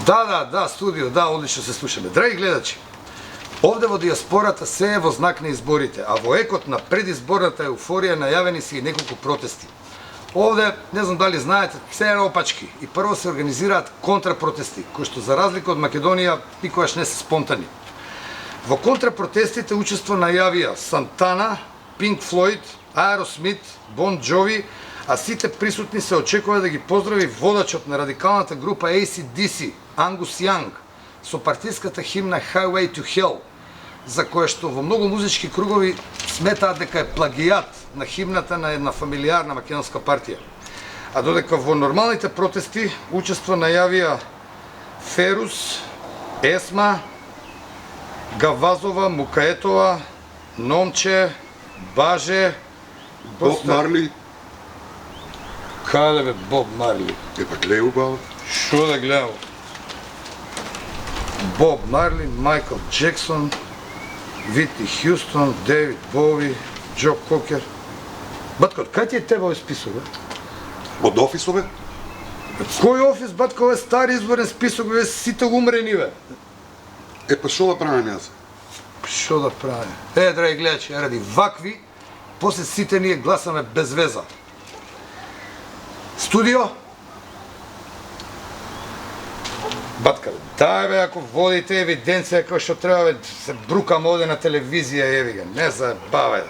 Да, студио, да, одлично се слушаме. Драги гледачи, овде во диаспората се е во знак на изборите, а во екот на предизборната еуфорија најавени се и неколку протести. Овде, не знам дали знаете, се е наопачки и прво се организираат контрапротести, кои што за разлика од Македонија никогаш не се спонтани. Во контрапротестите учество најавија Сантана, Пинк Флојд, Аеросмит, Бон Джови, а сите присутни се очекува да ги поздрави водачот на радикалната група AC/DC, Ангус Јанг, со партиската химна Highway to Hell, за која што во многу музички кругови сметаат дека е плагијат на химната на една фамилиарна македонска партија. А додека во нормалните протести учество најавија Ферус, Есма, Гавазова, Мукаетова, Номче, Баже, Боб Марли. Каде бе Боб Марли? Па гледай убаво. Шо да гледам? Боб Марли, Майкл Джексон, Витни Хјустон, Дейвид Бови, Джо Кокер. Батко, кај ти е тебе овој список, бе? Од офисове? Кој офис, батко, овој стари изборен список, бе, сите умрени, бе? Па шо да правам јас? Шо да правим? Драги гледачи, ради вакви, после сите ние гласаме без веза. Студио? Батка, дај бе, ако водите евиденција како што треба, бе, се брукам овде на телевизија, еви га, не забавај.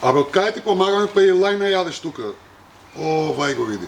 Абе, од кај ти помагаме, па и лајна јадеш тука. О, вај го види.